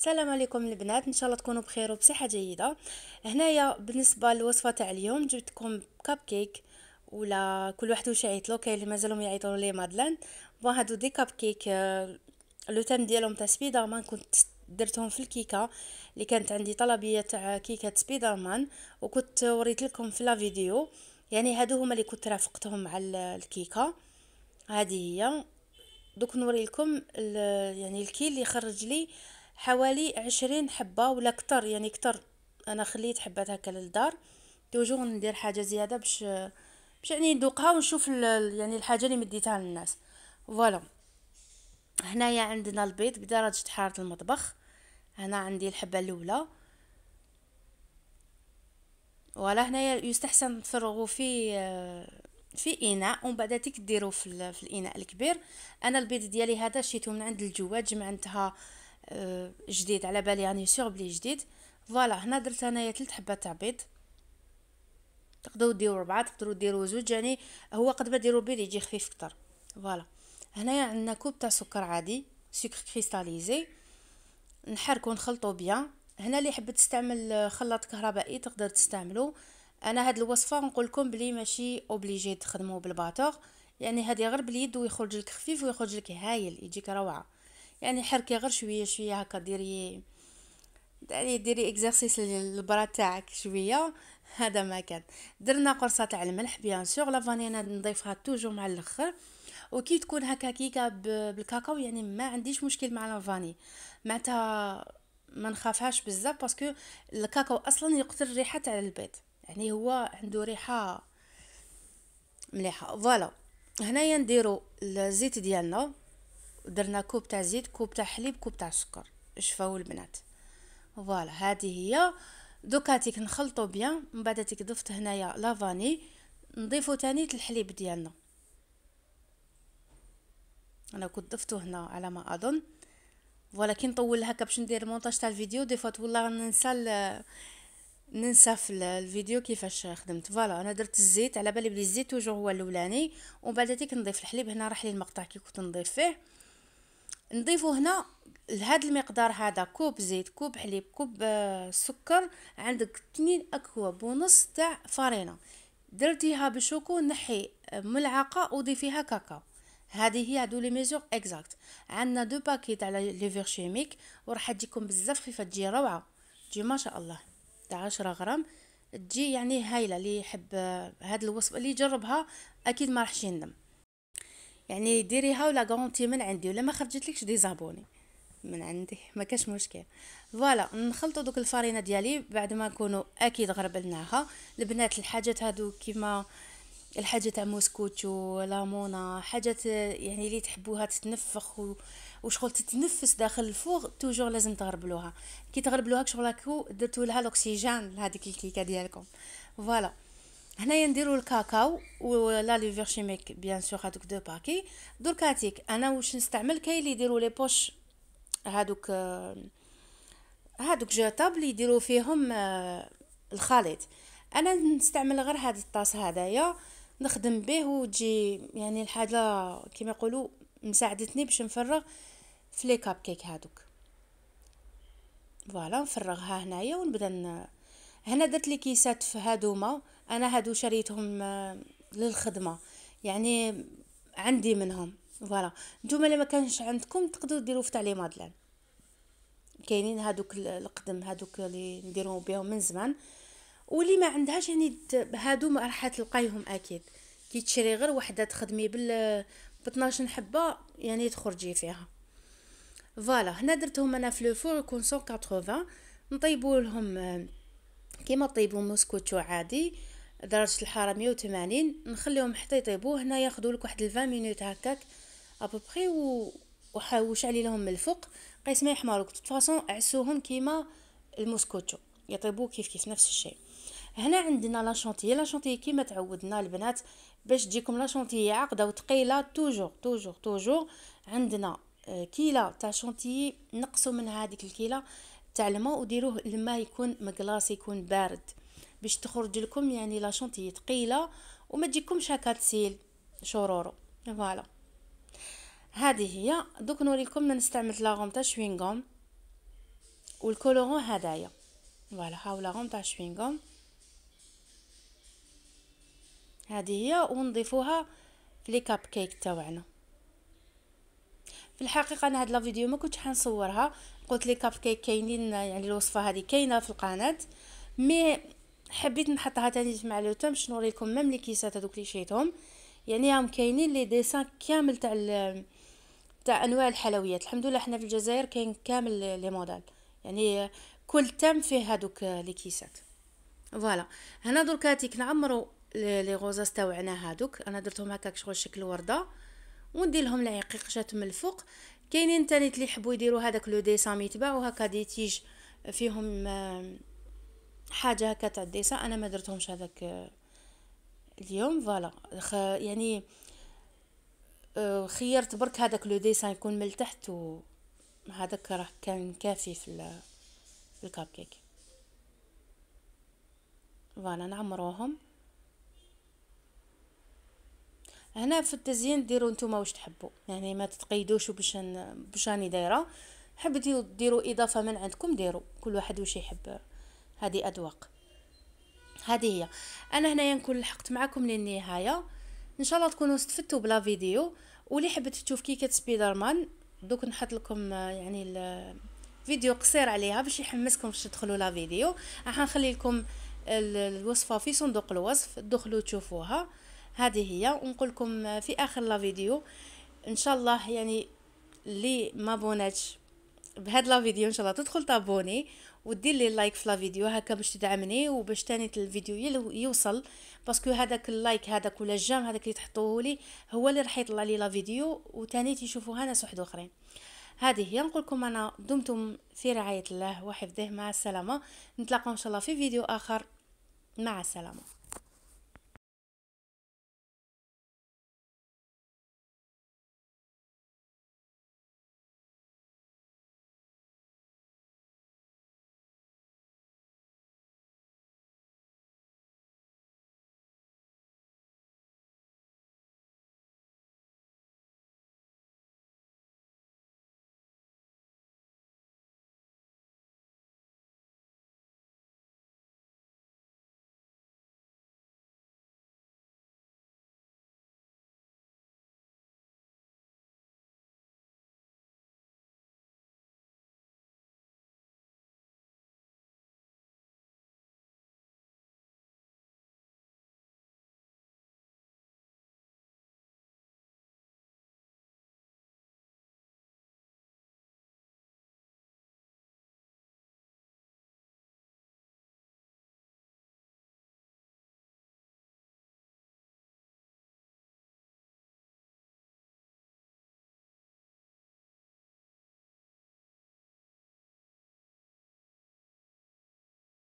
السلام عليكم البنات، ان شاء الله تكونوا بخير وبصحه جيده. هنايا بالنسبه للوصفه تاع اليوم جبتكم كاب كيك، ولا كل واحد واش يعيط له. كاين اللي مازالهم يعيطوا لي مادلين. بون هادو دي كاب كيك، لو تام ديالهم تاع سبيدر مان كنت درتهم في الكيكه اللي كانت عندي طلبيه تاع كيكه سبيدر مان، وكنت وريت لكم في لا فيديو. يعني هادو هما اللي كنت رافقتهم على الكيكه. هذه هي. دوك نوري لكم يعني الكيل اللي خرج لي حوالي 20 حبة ولا كتر، يعني كتر. انا خليت حبات هكا للدار. توجور ندير حاجه زياده باش يعني ندوقها ونشوف يعني الحاجه اللي مديتها للناس. فوالا. هنايا عندنا البيض بدرجه حراره المطبخ. هنا عندي الحبه الاولى. ولا هنايا يستحسن تفرغوا في اناء، ومن بعد تيك ديروا في الاناء الكبير. انا البيض ديالي هذا شيته من عند الجواد، جمعنتها جديد على بالي، يعني سيغ بلي جديد. فوالا، هنا درت انايا 3 حبات تاع بيض. تقدروا ديروا 4، تقدروا ديروا 2، يعني هو قد ما ديروا بيض يجي خفيف اكثر. فوالا. هنايا عندنا كوب تاع سكر عادي، سكر كريستاليزي. نحركو نخلطو بيان. هنا اللي حبت تستعمل خلاط كهربائي تقدر تستعملو. انا هاد الوصفه نقول لكم بلي ماشي اوبليجي تخدموا بالباتور، يعني هذه غير باليد ويخرج لك خفيف ويخرج لك هايل، يجيك روعه. يعني حركي غير شويه شويه هكا، ديري يعني ديري اكزرسيس للبرا تاعك شويه. هذا ما كان. درنا قرصه تاع الملح بيان سور، لا فانيلا نضيفها توجو مع الاخر. وكي تكون هكا كيكه بالكاكاو، يعني ما عنديش مشكل مع لافاني. معناتها ما نخافهاش بزاف، باسكو الكاكاو اصلا يقتل الريحه تاع البيض، يعني هو عنده ريحه مليحه. فوالا. هنايا نديرو الزيت ديالنا. درنا كوب تاع زيت، كوب تاع حليب، كوب تاع سكر. شفاو البنات. فوالا، هذه هي. دوكا تيك نخلطو بيان، من بعد تيك ضفت هنايا لافاني. نضيفو تاني الحليب ديالنا. انا كنت ضفته هنا على ما اظن. ولكن نطول هكا باش ندير مونتاج تاع الفيديو، دي فوت والله ننسى في الفيديو كيفاش خدمت. فوالا، انا درت الزيت على بالي بلي الزيت توجو هو الاولاني، ومن بعد تيك نضيف الحليب. هنا راح لي المقطع كي كنت نضيف فيه. نضيفو هنا لهذا المقدار هذا، كوب زيت، كوب حليب، كوب سكر. عندك 2 أكواب ونص تاع فارينة. درتيها بالشوكو، نحي ملعقه وضيفيها كاكاو. هذه هي هادو لي ميزور اكزاكت. عندنا 2 باكيت على ليفر شيميك، وراح تجيكم بزاف خفيفه، تجي روعه. تجي ما شاء الله تاع 10 غرام. تجي يعني هايله. اللي يحب هاد الوصفه اللي يجربها اكيد ما راحش يندم. يعني ديريها ولا غونتي من عندي، ولا ما خرجتلكش ديزابوني من عندي، ما كاش مشكل. فوالا، نخلطوا دوك الفارينه ديالي بعد ما نكونوا اكيد غربلناها. البنات الحاجات هادو كيما الحاجه تاع موسكوتشو، لامونا، حاجات يعني اللي تحبوها تتنفخ وشغل تتنفس داخل الفوغ، توجور لازم تغربلوها. كي تغربلوها شغل هكا درتوا لها الاكسجين لهذيك الكيكه ديالكم. فوالا. هنايا نديرو الكاكاو ولا ليفر شيميك بيان سور، هذوك 2 باكي. دركاتيك انا واش نستعمل، كاين اللي يديروا لي بوش، هادوك هادوك جاتابل يديروا فيهم الخليط. انا نستعمل غير هاد الطاس هدايا، نخدم به وتجي يعني الحاجه كما يقولوا مساعدتني باش نفرغ في لي كاب كيك هادوك. فوالا، نفرغها هنايا ونبدا هنا درت لي كيسات في هادوما. انا هادو شريتهم للخدمه، يعني عندي منهم. فوالا. نتوما اللي ما كانش عندكم تقدروا ديروا في تاع لي مادلين. كاينين هادوك القدم، هادوك اللي نديرهم بهم من زمان. واللي ما عندهاش يعني هادو ما راح تلقايهم اكيد. كي تشري غير وحده تخدمي ب 12 حبه، يعني تخرجي فيها. فوالا، هنا درتهم انا في لو فور يكون 180. نطيبوا لهم كيما طيبوا موسكوتشو عادي، درجه الحراره 180. نخليهم حتى يطيبوا. هنا ياخذوا لك واحد 20 مينوت هكاك ابوبري، وشعلي لهم من الفوق. قيس ما يحمروا فاصون، عسوهم كيما الموسكوتشو، يطيبوا كيف نفس الشيء. هنا عندنا لا شونتيي. لا شونتيي كيما تعودنا البنات، باش تجيكم لا شونتيي عقده وثقيله توجور توجور توجور. عندنا كيله تاع شونتيي، نقصوا من هذيك الكيله تاع الماء وديروه الماء يكون مقلاص، يكون بارد، باش تخرج لكم يعني لا شونتيي ثقيله وما تجيكمش هكا تسيل شورورو. فوالا، هذه هي. دوك نوريكم نستعمل لاغوم تاع شوينغوم. والكولورون هدايا. فوالا هاولاهم تاع شوينغوم هذه هي، ونضيفوها في لي كاب كيك تاعنا. في الحقيقه انا هاد لا فيديو ما كنتش حنصورها، قلت لي كاب كيك كاينين يعني الوصفه هذه كاينه في القناه، مي حبيت نحطها تاني مع لو تام باش نوريكم ميم لي كيسات هذوك اللي شيتهم، يعني راهم كاينين لي ديسان كامل تاع انواع الحلويات. الحمد لله حنا في الجزائر كاين كامل لي موديل، يعني كل تام فيه هذوك لي كيسات. فوالا هنا دركا تيك نعمروا لي غوزاس تاوعنا هذوك، انا درتهم هكاك شغل شكل ورده، وندير لهم العقيق جات من الفوق. كاينين تاني اللي يحبوا يديروا هذاك لو ديسان يتباعوا هكا دي تيج فيهم حاجه هكا تاع الديسان، انا ما درتهمش هذاك اليوم. فوالا يعني خيرت برك هذاك لو ديسان يكون من تحت، وهذاك راه كان كافي في الكاب كيك. فوالا نعمروهم. هنا في التزيين ديروا نتوما واش تحبوا، يعني ما تتقيدوش باش راني دايره، حبيتوا ديروا اضافه من عندكم ديروا، كل واحد واش يحب، هذه اذواق. هذه هي. انا هنايا نكون لحقت معكم للنهايه، ان شاء الله تكونوا استفدتوا بلا فيديو. واللي حبت تشوف كيكه سبايدر مان دوك نحط لكم يعني الفيديو قصير عليها باش يحمسكم باش تدخلوا لا فيديو. راح نخلي لكم الوصفه في صندوق الوصف، تدخلوا تشوفوها. هذه هي، ونقول لكم في اخر لا فيديو ان شاء الله يعني اللي ما بوناتش بهاد لا فيديو ان شاء الله تدخل تابوني ودير لي لايك في لا فيديو هكا باش تدعمني وباش تاني الفيديو يوصل، باسكو هذاك اللايك هذاك ولا الجام هذاك اللي تحطوه لي هو اللي راح يطلع لي لا فيديو وتاني تشوفوها ناس واحد اخرين. هذه هي، نقول لكم انا دمتم في رعايه الله وحفظه، مع السلامه، نتلاقاو ان شاء الله في فيديو اخر، مع السلامه.